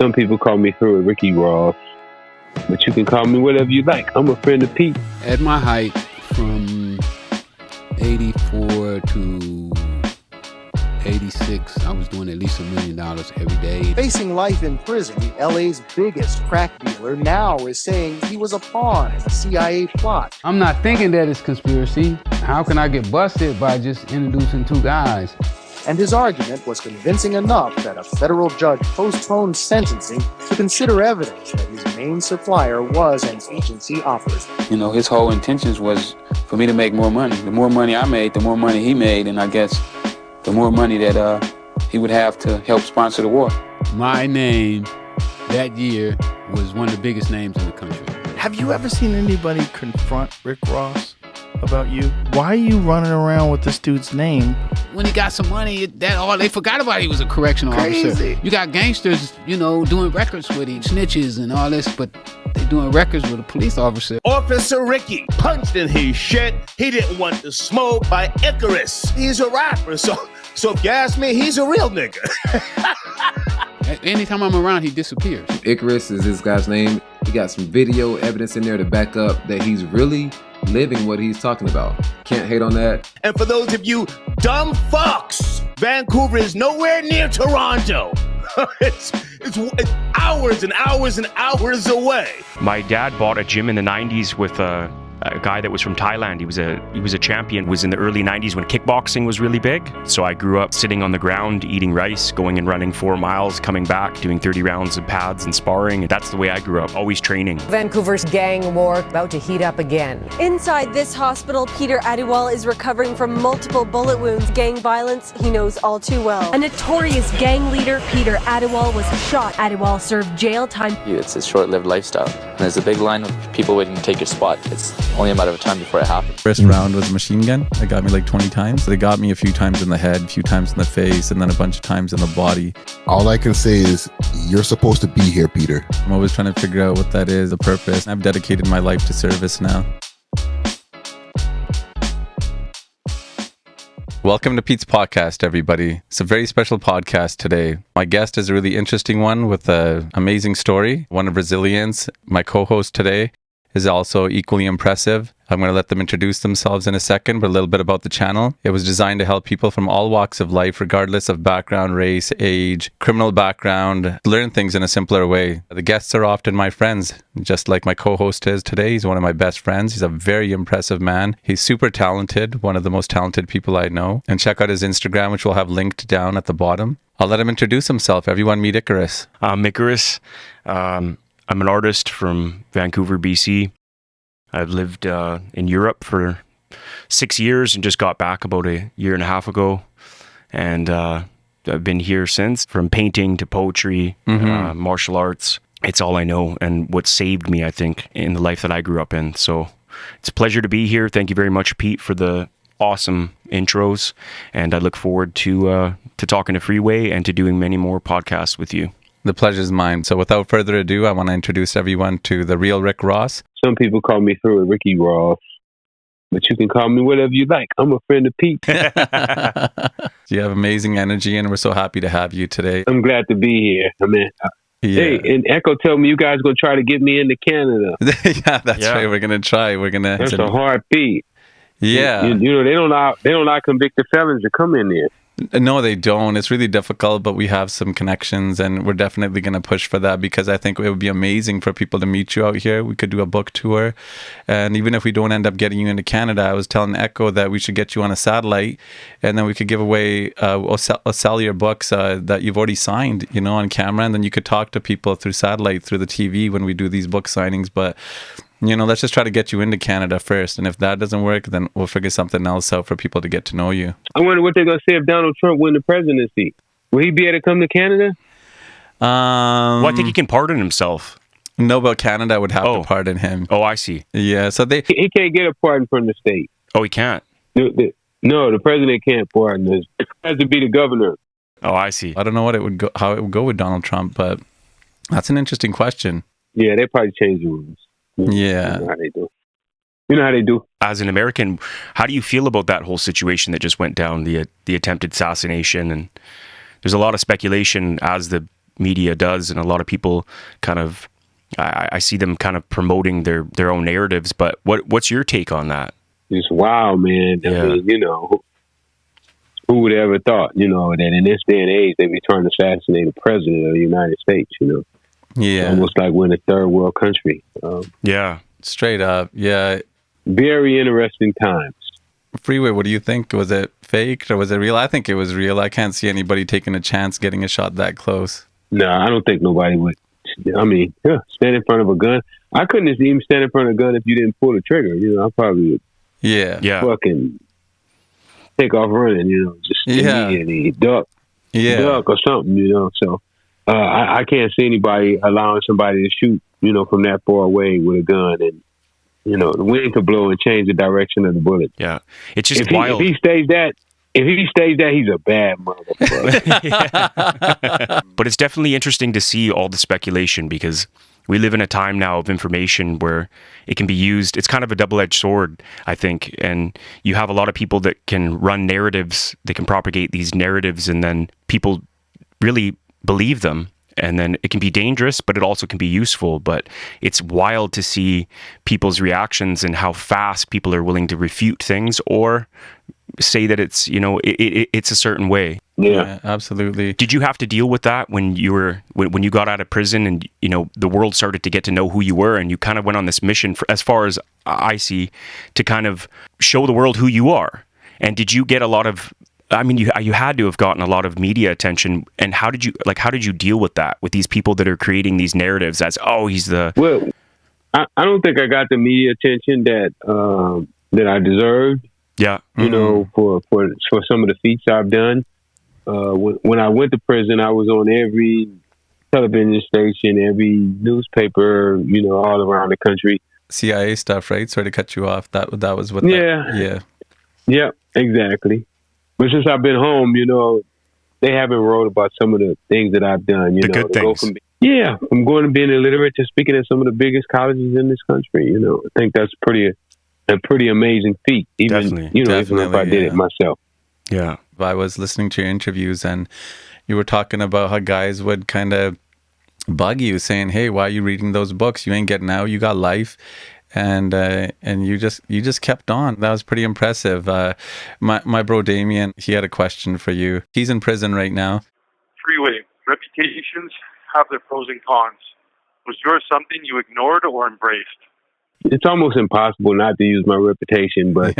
Some people call me Freeway Ricky Ross, but you can call me whatever you like. I'm a friend of Pete. At my height, from 84 to 86, I was doing at least $1 million every day. Facing life in prison, LA's biggest crack dealer now is saying he was a pawn in a CIA plot. I'm not thinking that it's conspiracy. How can I get busted by just introducing two guys? And his argument was convincing enough that a federal judge postponed sentencing to consider evidence that his main supplier was an agency operative. You know, his whole intentions was for me to make more money. The more money I made, the more money he made, and I guess the more money that he would have to help sponsor the war. My name that year was one of the biggest names in the country. Have you ever seen anybody confront Rick Ross about you? Why are you running around with this dude's name? When he got some money, they forgot about he was a correctional officer. You got gangsters, doing records with him, snitches and all this, but they doing records with a police officer. Officer Ricky punched in his shit. He didn't want to smoke by ICARUS. He's a rapper, so if you ask me, he's a real nigga. Anytime I'm around, he disappears. ICARUS is this guy's name. He got some video evidence in there to back up that he's really living what he's talking about. Can't hate on that. And for those of you dumb fucks, Vancouver is nowhere near Toronto. It's hours and hours and hours away. My dad bought a gym in the 90s with a guy that was from Thailand. He was a champion. It was in the early 90s when kickboxing was really big. So I grew up sitting on the ground, eating rice, going and running 4 miles, coming back, doing 30 rounds of pads and sparring. That's the way I grew up, always training. Vancouver's gang war about to heat up again. Inside this hospital, Peter Adiwal is recovering from multiple bullet wounds. Gang violence he knows all too well. A notorious gang leader, Peter Adiwal, was shot. Adiwal served jail time. It's a short-lived lifestyle. And there's a big line of people waiting to take your spot. It's only a matter of time before it happens. First round was a machine gun. It got me like 20 times. They got me a few times in the head, a few times in the face, and then a bunch of times in the body. All I can say is you're supposed to be here, Peter. I'm always trying to figure out what that is, the purpose. I've dedicated my life to service now. Welcome to Pete's Podcast, everybody. It's a very special podcast today. My guest is a really interesting one with an amazing story, one of resilience. My co-host today is also equally impressive. I'm going to let them introduce themselves in a second, but a little bit about the channel. It was designed to help people from all walks of life, regardless of background, race, age, criminal background, learn things in a simpler way. The guests are often my friends, just like my co-host is today. He's one of my best friends. He's a very impressive man. He's super talented, one of the most talented people I know. And check out his Instagram, which we'll have linked down at the bottom. I'll let him introduce himself. Everyone meet ICARUS. I'm ICARUS. I'm an artist from Vancouver, BC. I've lived in Europe for 6 years and just got back about a year and a half ago. And I've been here since, from painting to poetry, martial arts. It's all I know and what saved me, I think, in the life that I grew up in. So it's a pleasure to be here. Thank you very much, Pete, for the awesome intros. And I look forward to talking to Freeway and to doing many more podcasts with you. The pleasure's mine. So without further ado, I want to introduce everyone to the real Rick Ross. Some people call me Freeway Ricky Ross, but you can call me whatever you like. I'm a friend of Pete. You have amazing energy, and we're so happy to have you today. I'm glad to be here. I mean, Hey, and Echo told me you guys going to try to get me into Canada. That's right. We're going to try. That's a hard feat. Yeah. You know, they don't allow convicted felons to come in there. No, they don't. It's really difficult, but we have some connections, and we're definitely going to push for that, because I think it would be amazing for people to meet you out here. We could do a book tour, and even if we don't end up getting you into Canada, I was telling Echo that we should get you on a satellite, and then we could give away or sell your books that you've already signed, on camera, and then you could talk to people through satellite, through the TV when we do these book signings. But let's just try to get you into Canada first. And if that doesn't work, then we'll figure something else out for people to get to know you. I wonder what they're going to say if Donald Trump win the presidency. Will he be able to come to Canada? Well, I think he can pardon himself. No, but Canada would have to pardon him. Oh, I see. Yeah, so he can't get a pardon from the state. Oh, he can't? No, the president can't pardon us. It has to be the governor. Oh, I see. I don't know how it would go with Donald Trump, but that's an interesting question. Yeah, they probably change the rules. Yeah. You know how they do. You know how they do. As an American, how do you feel about that whole situation that just went down, the attempted assassination? And there's a lot of speculation as the media does, and a lot of people kind of, I see them kind of promoting their own narratives. But what's your take on that? It's wild, man. I mean, you know, who would ever thought, you know, that in this day and age they'd be trying to assassinate the president of the United States, you know? Yeah. Almost like we're in a third world country. Yeah. Straight up. Yeah. Very interesting times. Freeway, what do you think? Was it faked or was it real? I think it was real. I can't see anybody taking a chance getting a shot that close. No, I don't think nobody would. I mean, stand in front of a gun. I couldn't even stand in front of a gun if you didn't pull the trigger. You know, I probably would fucking take off running, you know, just immediately duck or something, you know. So I can't see anybody allowing somebody to shoot, you know, from that far away with a gun, and you know, the wind could blow and change the direction of the bullet. Yeah, it's just wild. If he stays that, he's a bad motherfucker. But it's definitely interesting to see all the speculation, because we live in a time now of information where it can be used. It's kind of a double-edged sword, I think. And you have a lot of people that can run narratives, they can propagate these narratives, and then people really believe them. And then it can be dangerous, but it also can be useful. But it's wild to see people's reactions and how fast people are willing to refute things or say that it's, you know, it's a certain way. Yeah, absolutely. Did you have to deal with that when you were when you got out of prison and, you know, the world started to get to know who you were, and you kind of went on this mission, as far as I see, to kind of show the world who you are? And did you get a lot of, I mean, you had to have gotten a lot of media attention, and how did you deal with that, with these people that are creating these narratives as, oh, he's the... Well, I don't think I got the media attention that I deserved. Yeah. You know, for some of the feats I've done. When I went to prison, I was on every television station, every newspaper, you know, all around the country. CIA stuff, right? Sorry to cut you off. That was what. Yeah, exactly. But since I've been home, you know, they haven't wrote about some of the things that I've done. You know, good things. I'm going to being illiterate to speaking at some of the biggest colleges in this country. You know, I think that's a pretty amazing feat. Even even if I did it myself. Yeah. I was listening to your interviews, and you were talking about how guys would kind of bug you, saying, "Hey, why are you reading those books? You ain't getting out. You got life." And you just kept on. That was pretty impressive. My bro Damien, he had a question for you. He's in prison right now. Freeway, reputations have their pros and cons. Was yours something you ignored or embraced? It's almost impossible not to use my reputation, but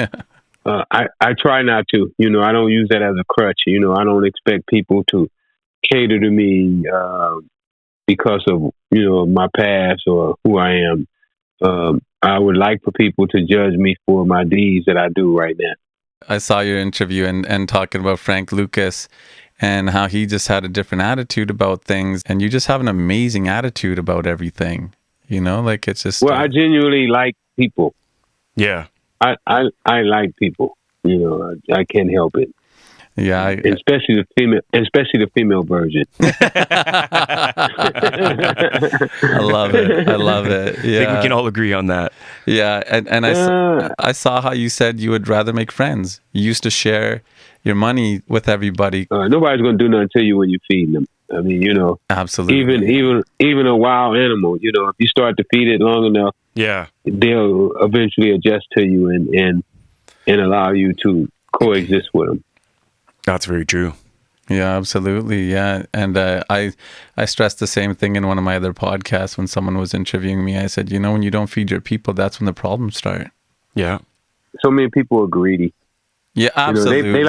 I try not to. You know, I don't use that as a crutch. You know, I don't expect people to cater to me because of, you know, my past or who I am. I would like for people to judge me for my deeds that I do right now. I saw your interview and talking about Frank Lucas and how he just had a different attitude about things, and you just have an amazing attitude about everything. You know, like it's just... Well, I genuinely like people. Yeah. I like people. You know, I can't help it. Yeah, especially the female version. I love it. Yeah, I think we can all agree on that. Yeah, and I saw how you said you would rather make friends. You used to share your money with everybody. Nobody's going to do nothing to you when you feed them. I mean, you know, absolutely. Even a wild animal, you know, if you start to feed it long enough, they'll eventually adjust to you and allow you to coexist with them. That's very true. Yeah, absolutely. Yeah. And I stressed the same thing in one of my other podcasts when someone was interviewing me. I said, you know, when you don't feed your people, that's when the problems start. Yeah. So many people are greedy. Yeah, absolutely. You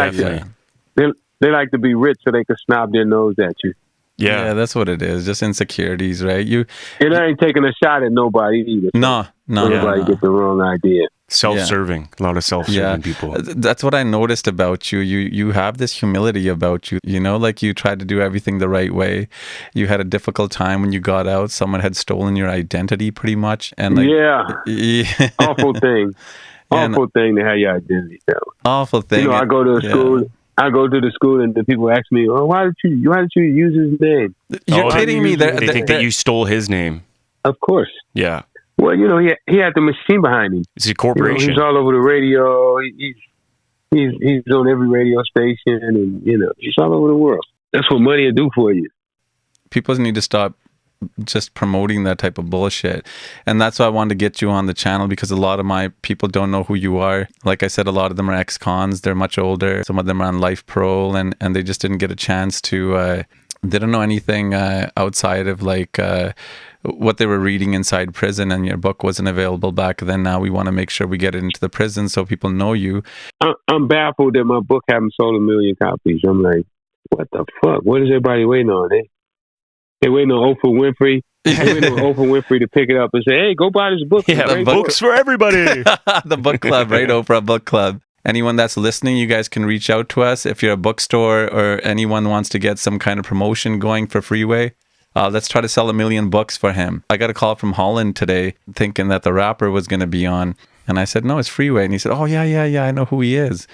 know, they like to be rich so they can snob their nose at you. Yeah, that's what it is. Just insecurities, right? It ain't taking a shot at nobody either. No. Nobody get the wrong idea. Self-serving, a lot of self-serving people. That's what I noticed about you. You have this humility about you. You know, like you tried to do everything the right way. You had a difficult time when you got out. Someone had stolen your identity, pretty much. And like, awful thing. Awful thing to have your identity stolen. Awful thing. You know, I go to a school. I go to the school and the people ask me, "Oh, why did you use his name?" You're kidding me. They think that you stole his name. Of course. Yeah. Well, you know, he had the machine behind him. It's a corporation. You know, he's all over the radio. He's on every radio station, and you know, he's all over the world. That's what money will do for you. People need to stop just promoting that type of bullshit. And that's why I wanted to get you on the channel, because a lot of my people don't know who you are. Like I said, a lot of them are ex-cons. They're much older. Some of them are on life parole, and they just didn't get a chance to, they don't know anything outside of like what they were reading inside prison, and your book wasn't available back then. Now we want to make sure we get it into the prison so people know you. I'm baffled that my book haven't sold 1 million copies. I'm like, what the fuck? What is everybody waiting on? They waiting on Oprah Winfrey. They waiting on Oprah Winfrey to pick it up and say, hey, go buy this book. Yeah, the books for everybody. The book club, right? Oprah Book Club. Anyone that's listening, you guys can reach out to us. If you're a bookstore or anyone wants to get some kind of promotion going for Freeway, let's try to sell 1 million books for him. I got a call from Holland today thinking that the rapper was going to be on. And I said, no, it's Freeway. And he said, oh, yeah, I know who he is.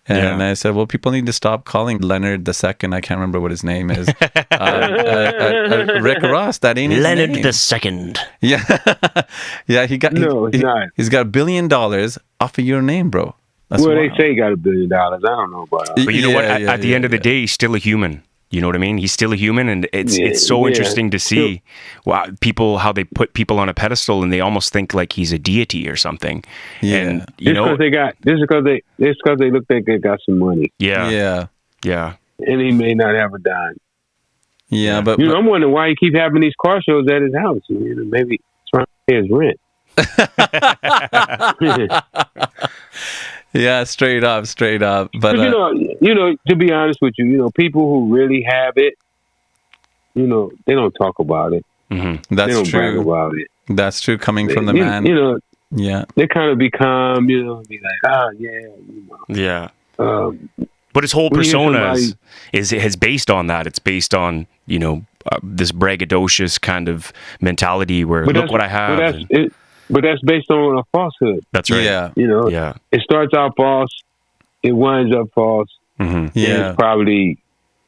And I said, well, people need to stop calling Leonard II. I can't remember what his name is. Rick Ross, that ain't his Leonard name. II. Yeah. Yeah, he's got $1 billion off of your name, bro. That's they say he got $1 billion. I don't know about that. But you know what? At the end of the day, he's still a human. You know what I mean? He's still a human, and it's so interesting to see people, how they put people on a pedestal, and they almost think like he's a deity or something. Yeah, and because they look like they got some money. Yeah. And he may not have a dime. Yeah, but I'm wondering why he keep having these car shows at his house. Maybe he's trying to pay his rent. Yeah, straight up. But to be honest with you, people who really have it, they don't talk about it. Mm-hmm. That's they don't true. brag about it. That's true. Coming from the man, yeah, they kind of become, be like, yeah. But his whole persona is based on that. It's based on this braggadocious kind of mentality where look what I have. But that's based on a falsehood. That's right. Yeah. It starts out false, it winds up false. Mm-hmm. Yeah, it's probably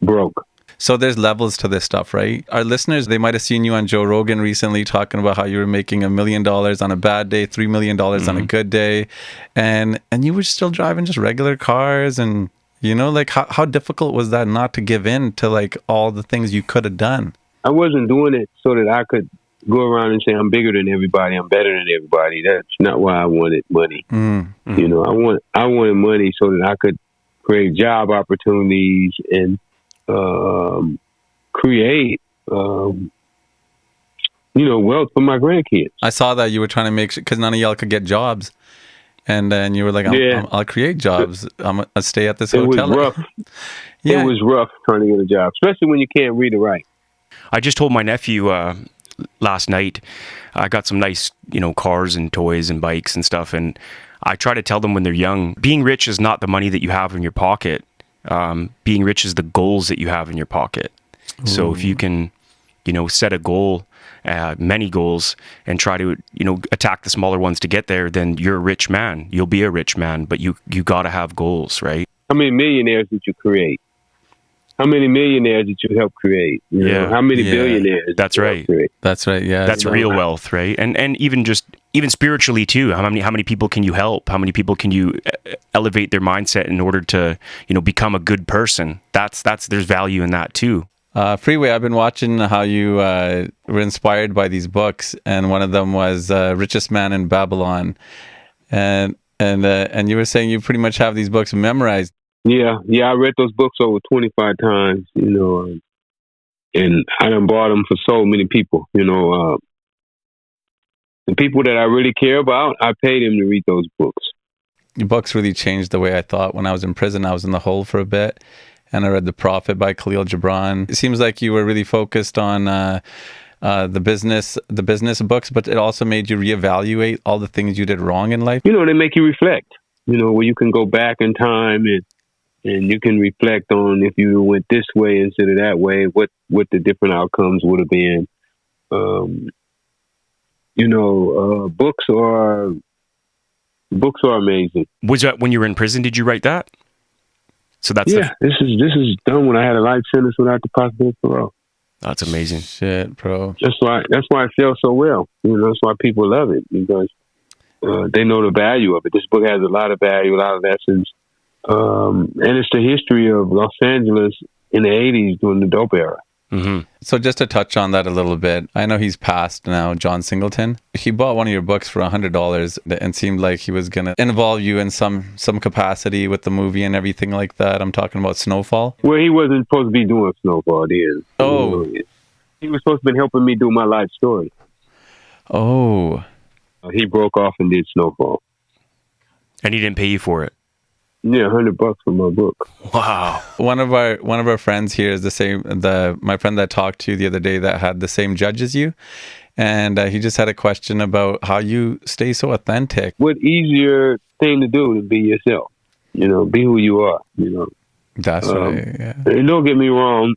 broke. So there's levels to this stuff, right? Our listeners, they might have seen you on Joe Rogan recently talking about how you were making $1 million on a bad day, $3 million on a good day, and you were still driving just regular cars, and like how difficult was that not to give in to like all the things you could have done? I wasn't doing it so that I could go around and say I'm bigger than everybody, I'm better than everybody. That's not why I wanted money. Mm-hmm. I wanted money so that I could create job opportunities and create wealth for my grandkids. I saw that you were trying to make because none of y'all could get jobs, and then you were like, I'll create jobs. I'll stay at this hotel. It was rough. It was rough trying to get a job, especially when you can't read or write. I just told my nephew last night, I got some nice, cars and toys and bikes and stuff. And I try to tell them when they're young, being rich is not the money that you have in your pocket. Being rich is the goals that you have in your pocket. Ooh. So if you can, set a goal, many goals, and try to, attack the smaller ones to get there, then you're a rich man. You'll be a rich man, but you got to have goals, right? How many millionaires did you create? How many millionaires did you help create? How many billionaires? That's right. That's right. Yeah. That's real wealth, right? And even spiritually too. How many people can you help? How many people can you elevate their mindset in order to, become a good person? There's value in that too. Freeway, I've been watching how you were inspired by these books, and one of them was Richest Man in Babylon, and you were saying you pretty much have these books memorized. Yeah, I read those books over 25 times, and I done bought them for so many people, the people that I really care about, I pay them to read those books. Your books really changed the way I thought. When I was in prison, I was in the hole for a bit, and I read The Prophet by Khalil Gibran. It seems like you were really focused on the business books, but it also made you reevaluate all the things you did wrong in life. They make you reflect, where you can go back in time and you can reflect on if you went this way instead of that way, what the different outcomes would have been. Books are amazing. Was that when you were in prison? Did you write that? So that's this is done when I had a life sentence without the possibility of parole. That's amazing. Shit, bro. That's why it feels so well. That's why people love it, because they know the value of it. This book has a lot of value, a lot of lessons. And it's the history of Los Angeles in the 80s during the dope era. Mm-hmm. So just to touch on that a little bit, I know he's passed now, John Singleton. He bought one of your books for $100 and seemed like he was going to involve you in some capacity with the movie and everything like that. I'm talking about Snowfall. Well, he wasn't supposed to be doing Snowfall then. Oh. He was supposed to be helping me do my life story. Oh. He broke off and did Snowfall. And he didn't pay you for it? Yeah, $100 for my book. Wow. One of our friends here is the same. My friend that talked to you the other day that had the same judge as you, and he just had a question about how you stay so authentic. What easier thing to do than be yourself? You know, be who you are. You know, that's right. Yeah. And don't get me wrong.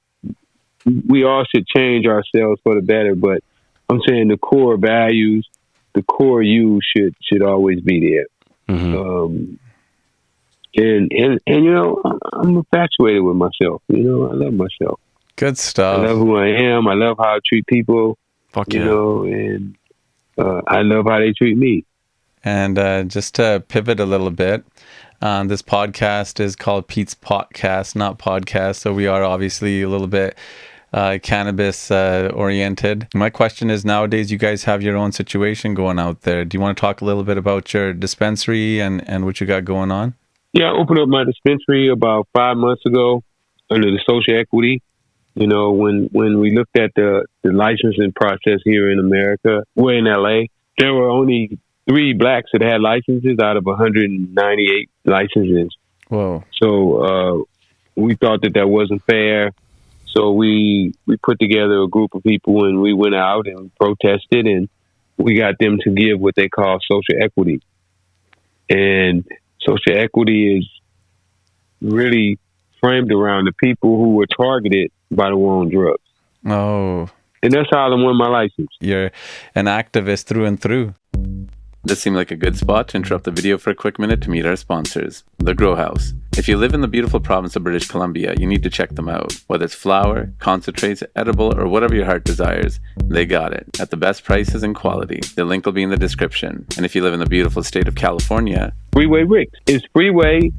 We all should change ourselves for the better, but I'm saying the core values, the core you should always be there. Mm-hmm. And you know, I'm infatuated with myself. You know, I love myself. Good stuff. I love who I am. I love how I treat people. Fuck you know, and I love how they treat me. And just to pivot a little bit, this podcast is called Pete's Potcast, not podcast. So we are obviously a little bit cannabis oriented. My question is, nowadays you guys have your own situation going out there. Do you want to talk a little bit about your dispensary and what you got going on? Yeah, I opened up my dispensary about 5 months ago under the social equity. You know, when we looked at the licensing process here in America, we're in LA, there were only 3 blacks that had licenses out of 198 licenses. Whoa. So we thought that wasn't fair. So we put together a group of people and we went out and protested, and we got them to give what they call social equity. And social equity is really framed around the people who were targeted by the war on drugs. Oh. And that's how I won my license. You're an activist through and through. This seemed like a good spot to interrupt the video for a quick minute to meet our sponsors, The Grow House. If you live in the beautiful province of British Columbia, you need to check them out. Whether it's flower, concentrates, edible, or whatever your heart desires, they got it at the best prices and quality. The link will be in the description. And if you live in the beautiful state of California, Freeway Ricks is Freeway,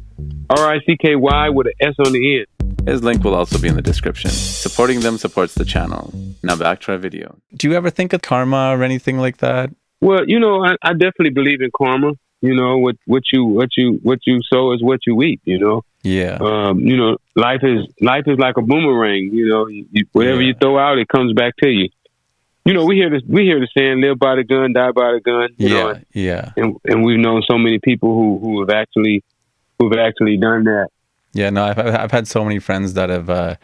RICKY with an S on the end. His link will also be in the description. Supporting them supports the channel. Now back to our video. Do you ever think of karma or anything like that? Well, you know, I definitely believe in karma. You know, what you sow is what you eat. You know. Yeah. You know, life is like a boomerang. You know, whatever you throw out, it comes back to you. You know, we hear the saying, "Live by the gun, die by the gun." You know, yeah. And we've known so many people who have actually done that. Yeah. No, I've had so many friends that have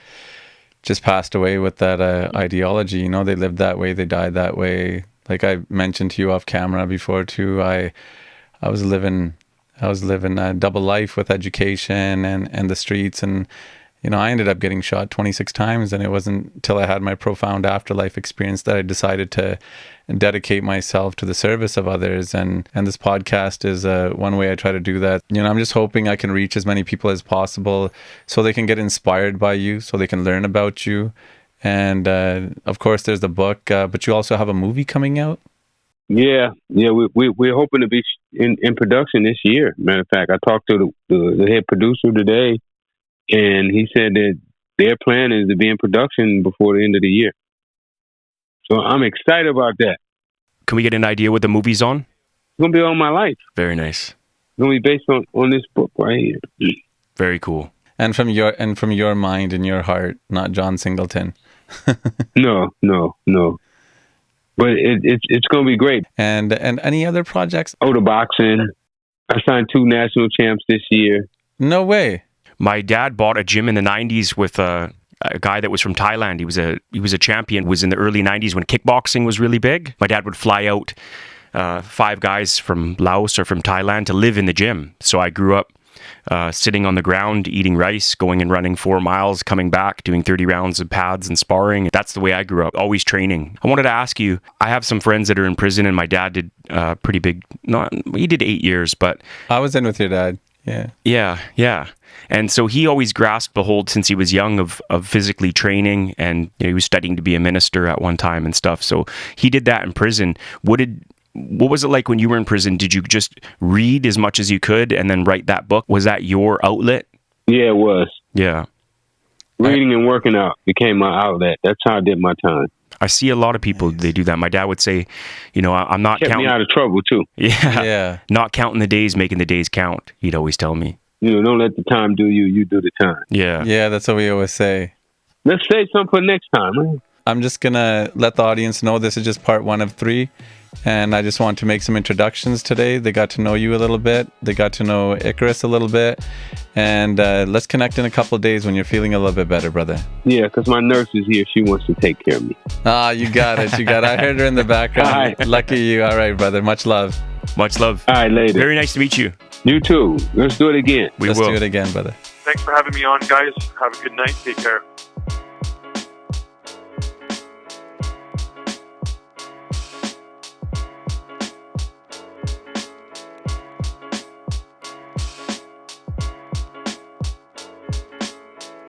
just passed away with that ideology. You know, they lived that way, they died that way. Like I mentioned to you off camera before too, I was living a double life with education and the streets, and you know, I ended up getting shot 26 times, and it wasn't until I had my profound afterlife experience that I decided to dedicate myself to the service of others, and this podcast is one way I try to do that. You know, I'm just hoping I can reach as many people as possible so they can get inspired by you, so they can learn about you. And of course, there's the book, but you also have a movie coming out. Yeah, we're hoping to be in production this year. Matter of fact, I talked to the head producer today, and he said that their plan is to be in production before the end of the year. So I'm excited about that. Can we get an idea what the movie's on? It's gonna be on my life. Very nice. It's gonna be based on this book right here. Very cool. And from your mind and your heart, not John Singleton. No. But it's going to be great. And any other projects? Oh, the boxing. I signed 2 national champs this year. No way. My dad bought a gym in the 90s with a guy that was from Thailand. He was a champion. It was in the early 90s when kickboxing was really big. My dad would fly out 5 guys from Laos or from Thailand to live in the gym. So I grew up sitting on the ground, eating rice, going and running 4 miles, coming back, doing 30 rounds of pads and sparring. That's the way I grew up, always training. I wanted to ask you, I have some friends that are in prison, and my dad did pretty big, he did 8 years, but... I was in with your dad, yeah. Yeah. And so he always grasped the hold since he was young of physically training, and you know, he was studying to be a minister at one time and stuff. So he did that in prison. What was it like when you were in prison? Did you just read as much as you could and then write that book? Was that your outlet? Yeah, it was. Yeah. Reading and working out became my outlet. That's how I did my time. I see a lot of people, they do that. My dad would say, I'm not kept counting. me out of trouble, too. Yeah. Not counting the days, making the days count. He'd always tell me. Don't let the time do you. You do the time. Yeah. Yeah, that's what we always say. Let's save something for next time, man. I'm just going to let the audience know this is just part 1 of 3. And I just want to make some introductions today. They got to know you a little bit. They got to know ICARUS a little bit. And let's connect in a couple of days when you're feeling a little bit better, brother. Yeah, because my nurse is here. She wants to take care of me. Ah, you got it. I heard her in the background. Right. Lucky you. All right, brother. Much love. Much love. All right, later. Very nice to meet you. You too. Let's do it again. Let's do it again, brother. Thanks for having me on, guys. Have a good night. Take care.